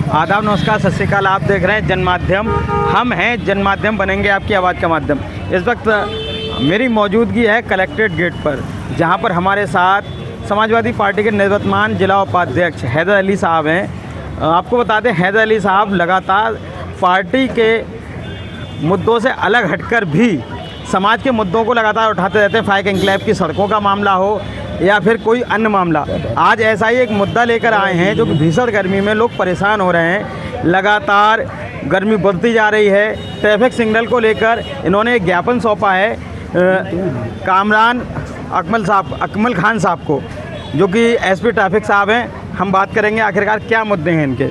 आदाब, नमस्कार, सत श्री अकाल। आप देख रहे हैं जनमाध्यम। हम हैं जनमाध्यम, बनेंगे आपकी आवाज़ का माध्यम। इस वक्त मेरी मौजूदगी है कलेक्ट्रेट गेट पर, जहां पर हमारे साथ समाजवादी पार्टी के निवर्तमान जिला उपाध्यक्ष हैदर अली साहब हैं। आपको बता दें, हैदर अली साहब लगातार पार्टी के मुद्दों से अलग हटकर भी समाज के मुद्दों को लगातार उठाते रहते हैं। फाइक एन्क्लेव की सड़कों का मामला हो या फिर कोई अन्य मामला। आज ऐसा ही एक मुद्दा लेकर आए हैं जो कि भीषण गर्मी में लोग परेशान हो रहे हैं। लगातार गर्मी बढ़ती जा रही है। ट्रैफिक सिग्नल को लेकर इन्होंने एक ज्ञापन सौंपा है कामरान अकमल खान साहब को, जो कि एसपी ट्रैफिक साहब हैं। हम बात करेंगे आखिरकार क्या मुद्दे हैं इनके।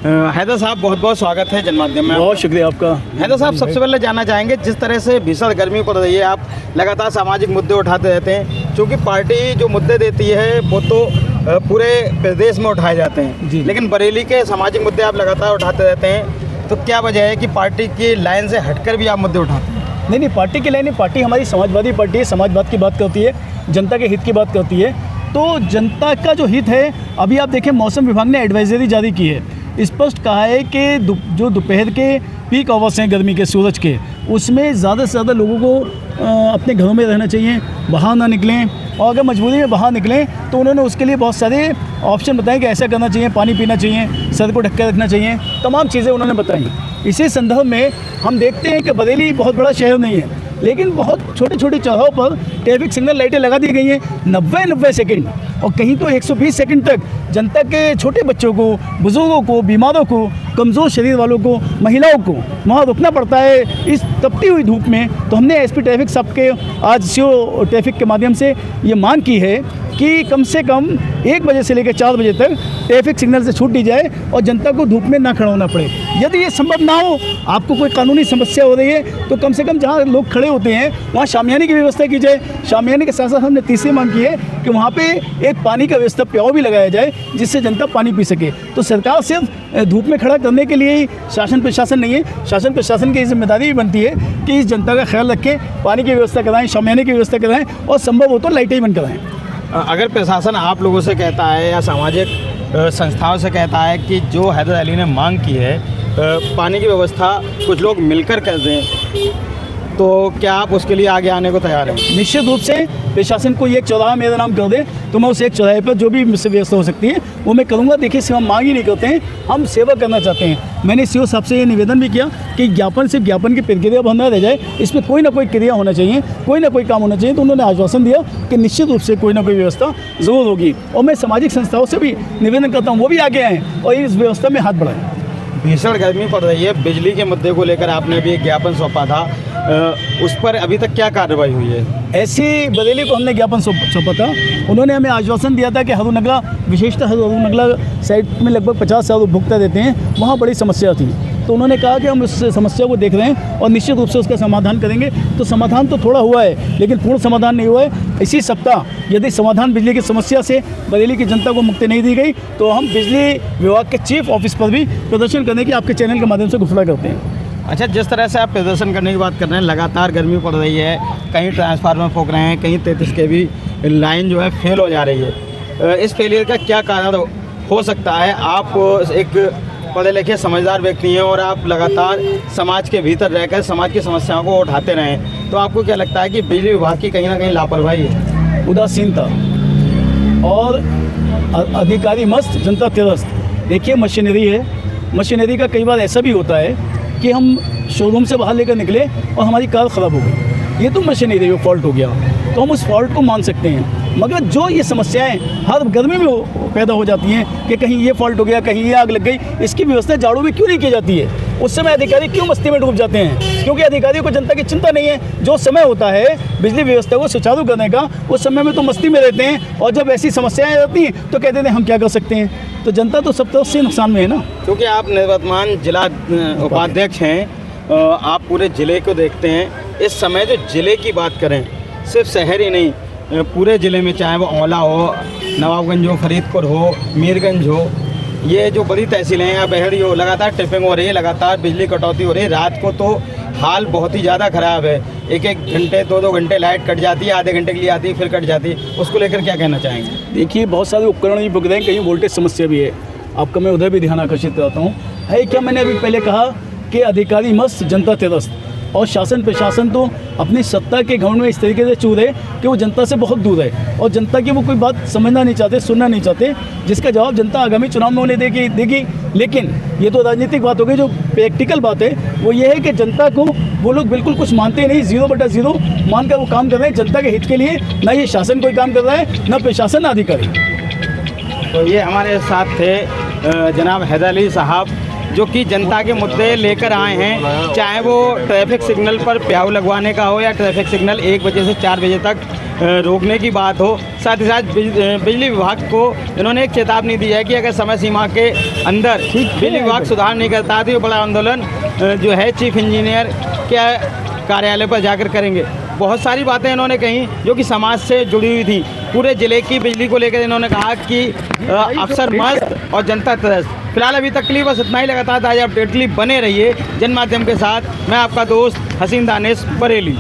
हैदर साहब, बहुत बहुत स्वागत है जनमाध्यम में। बहुत शुक्रिया आपका। हैदर साहब, सबसे पहले जानना चाहेंगे, जिस तरह से भीषण गर्मी पड़ रही है, आप लगातार सामाजिक मुद्दे उठाते रहते हैं। क्योंकि पार्टी जो मुद्दे देती है वो तो पूरे प्रदेश में उठाए जाते हैं, लेकिन बरेली के सामाजिक मुद्दे आप लगातार उठाते रहते हैं। तो क्या वजह है कि पार्टी की लाइन से हटकर भी आप मुद्दे उठाते हैं? नहीं, पार्टी की लाइन नहीं। पार्टी हमारी समाजवादी पार्टी है, समाजवाद की बात करती है, जनता के हित की बात करती है। तो जनता का जो हित है, अभी आप देखें मौसम विभाग ने एडवाइजरी जारी की है। स्पष्ट कहा है कि जो दोपहर के पीक आवर्स हैं गर्मी के, सूरज के, उसमें ज़्यादा से ज़्यादा लोगों को अपने घरों में रहना चाहिए, बाहर ना निकलें। और अगर मजबूरी में बाहर निकलें तो उन्होंने उसके लिए बहुत सारे ऑप्शन बताए कि ऐसा करना चाहिए, पानी पीना चाहिए, सर को ढक कर रखना चाहिए, तमाम चीज़ें उन्होंने बताई। इसी संदर्भ में हम देखते हैं कि बरेली बहुत बड़ा शहर नहीं है, लेकिन बहुत छोटे छोटे चौराहों पर ट्रैफिक सिग्नल लाइटें लगा दी गई हैं 90 सेकंड, और कहीं तो 120 सेकंड तक जनता के छोटे बच्चों को, बुजुर्गों को, बीमारों को, कमज़ोर शरीर वालों को, महिलाओं को वहाँ रुकना पड़ता है इस तपती हुई धूप में। तो हमने एसपी ट्रैफिक साहब के आज सीओ ट्रैफिक के माध्यम से ये मांग की है कि कम से कम 1 बजे से लेकर 4 बजे तक ट्रैफिक सिग्नल से छूट दी जाए और जनता को धूप में ना खड़ा होना पड़े। यदि ये संभव ना हो, आपको कोई कानूनी समस्या हो रही है, तो कम से कम जहाँ लोग खड़े होते हैं वहाँ शामियाने की व्यवस्था की जाए। शामियाने के साथ साथ हमने तीसरी मांग की है कि वहाँ पे एक पानी का व्यवस्था प्याऊ भी लगाया जाए, जिससे जनता पानी पी सके। तो सरकार सिर्फ धूप में खड़ा करने के लिए ही शासन प्रशासन नहीं है, शासन प्रशासन की जिम्मेदारी भी बनती है कि इस जनता का ख्याल रखें, पानी की व्यवस्था कराएं, शामियाने की व्यवस्था कराएं और संभव हो तो लाइटें ही बंद कराएं। अगर प्रशासन आप लोगों से कहता है या सामाजिक संस्थाओं से कहता है कि जो हैदर अली ने मांग की है पानी की व्यवस्था कुछ लोग मिलकर कर दें, तो क्या आप उसके लिए आगे आने को तैयार हैं? निश्चित रूप से प्रशासन को एक चौराहा मेरा नाम कर दे तो मैं उस एक चौराहे पर जो भी मुझसे व्यवस्था हो सकती है वो मैं करूँगा। देखिए, हम मांग ही नहीं करते हैं, हम सेवा करना चाहते हैं। मैंने सीओ साहब से ये निवेदन भी किया कि ज्ञापन सिर्फ ज्ञापन की प्रक्रिया बंद ना रह जाए, इसमें कोई ना कोई क्रिया होना चाहिए, कोई ना कोई काम होना चाहिए। तो उन्होंने आश्वासन दिया कि निश्चित रूप से कोई ना कोई व्यवस्था ज़रूर होगी। और मैं सामाजिक संस्थाओं से भी निवेदन करता हूँ वो भी आगे आएँ और इस व्यवस्था में हाथ बढ़ाएँ। भीषण गर्मी पड़ रही है, बिजली के मुद्दे को लेकर आपने भी एक ज्ञापन सौंपा था, उस पर अभी तक क्या कार्रवाई हुई है? ऐसी बरेली को हमने ज्ञापन सौंपा था। उन्होंने हमें आश्वासन दिया था कि हरूनगला, विशेषतः हरूनगला साइड में लगभग 50,000 उपभोक्ता देते हैं, वहाँ बड़ी समस्या थी। तो उन्होंने कहा कि हम उस समस्या को देख रहे हैं और निश्चित रूप से उसका समाधान करेंगे। तो समाधान तो थोड़ा हुआ है, लेकिन पूर्ण समाधान नहीं हुआ है। इसी सप्ताह यदि समाधान बिजली की समस्या से बरेली की जनता को मुक्ति नहीं दी गई तो हम बिजली विभाग के चीफ ऑफिस पर भी प्रदर्शन करने की आपके चैनल के माध्यम से घोषणा करते हैं। अच्छा, जिस तरह से आप प्रदर्शन करने की बात कर रहे हैं, लगातार गर्मी पड़ रही है, कहीं ट्रांसफार्मर फूंक रहे हैं, कहीं 33 kV लाइन जो है फेल हो जा रही है। इस फेलियर का क्या कारण हो सकता है? आप एक पढ़े लिखे समझदार व्यक्ति हैं और आप लगातार समाज के भीतर रहकर समाज की समस्याओं को उठाते रहें, तो आपको क्या लगता है कि बिजली विभाग की कहीं ना कहीं लापरवाही है? उदासीनता और अधिकारी मस्त, जनता तिरस्त। देखिए, मशीनरी है, मशीनरी का कई बार ऐसा भी होता है कि हम शोरूम से बाहर लेकर निकले और हमारी कार ख़राब हो गई, ये तो मशीनरी में फॉल्ट हो गया, तो हम उस फॉल्ट को मान सकते हैं। मगर जो ये समस्याएं हर गर्मी में पैदा हो जाती हैं कि कहीं ये फॉल्ट हो गया, कहीं ये आग लग गई, इसकी व्यवस्था जाड़ों में क्यों नहीं की जाती है? उस समय अधिकारी क्यों मस्ती में डूब जाते हैं? क्योंकि अधिकारियों को जनता की चिंता नहीं है। जो समय होता है बिजली व्यवस्था को सुचारू करने का, उस समय में तो मस्ती में रहते हैं, और जब ऐसी समस्याएं आती हैं तो कहते हैं हम क्या कर सकते हैं। तो जनता तो सब तरफ से नुकसान में है ना। क्योंकि आप निवर्तमान जिला उपाध्यक्ष हैं, आप पूरे ज़िले को देखते हैं। इस समय जो ज़िले की बात करें, सिर्फ शहर ही नहीं, पूरे ज़िले में चाहे वो औला हो, नवाबगंज हो, फरीदपुर हो, मीरगंज हो, ये जो बड़ी तहसीलें हैं या बहरी हो, लगातार ट्रिपिंग हो रही है, लगातार बिजली कटौती हो रही है। रात को तो हाल बहुत ही ज़्यादा ख़राब है, 1-1 घंटे 2-2 घंटे लाइट कट जाती है, आधे घंटे के लिए आती है फिर कट जाती है। उसको लेकर क्या कहना चाहेंगे? देखिए, बहुत सारे उपकरण भी बिक रहे हैं, कहीं वोल्टेज समस्या भी है। आपका मैं उधर भी ध्यान आकर्षित कराता हूँ। है क्या मैंने अभी पहले कहा कि अधिकारी मस्त जनता तिरस्त, और शासन प्रशासन तो अपनी सत्ता के घमंड में इस तरीके से चूर है कि वो जनता से बहुत दूर है और जनता की वो कोई बात समझना नहीं चाहते, सुनना नहीं चाहते, जिसका जवाब जनता आगामी चुनाव में उन्हें देगी। लेकिन ये तो राजनीतिक बात हो गई, जो प्रैक्टिकल बात है वो ये है कि जनता को वो लोग बिल्कुल कुछ मानते नहीं, 0/0 मानकर वो काम कर रहे हैं जनता के हित के लिए। ना ये शासन कोई काम कर रहा है, ना प्रशासन, ना अधिकारी। तो ये हमारे साथ थे जनाब हैदर अली साहब, जो कि जनता के मुद्दे लेकर आए हैं, चाहे वो ट्रैफिक सिग्नल पर प्याऊ लगवाने का हो या ट्रैफिक सिग्नल 1 बजे से 4 बजे तक रोकने की बात हो। साथ ही साथ बिजली विभाग को इन्होंने एक चेतावनी दी है कि अगर समय सीमा के अंदर बिजली विभाग सुधार नहीं करता है तो ये बड़ा आंदोलन जो है चीफ इंजीनियर के कार्यालय पर जाकर करेंगे। बहुत सारी बातें इन्होंने कही जो कि समाज से जुड़ी हुई थी। पूरे ज़िले की बिजली को लेकर इन्होंने कहा कि अफसर मस्त और जनता त्रस्त। फिलहाल अभी तक के लिए बस इतना ही। लगातार ताज़ा अपडेट के लिए बने रहिए जनमाध्यम के साथ। मैं आपका दोस्त हसीन दानिश, बरेली।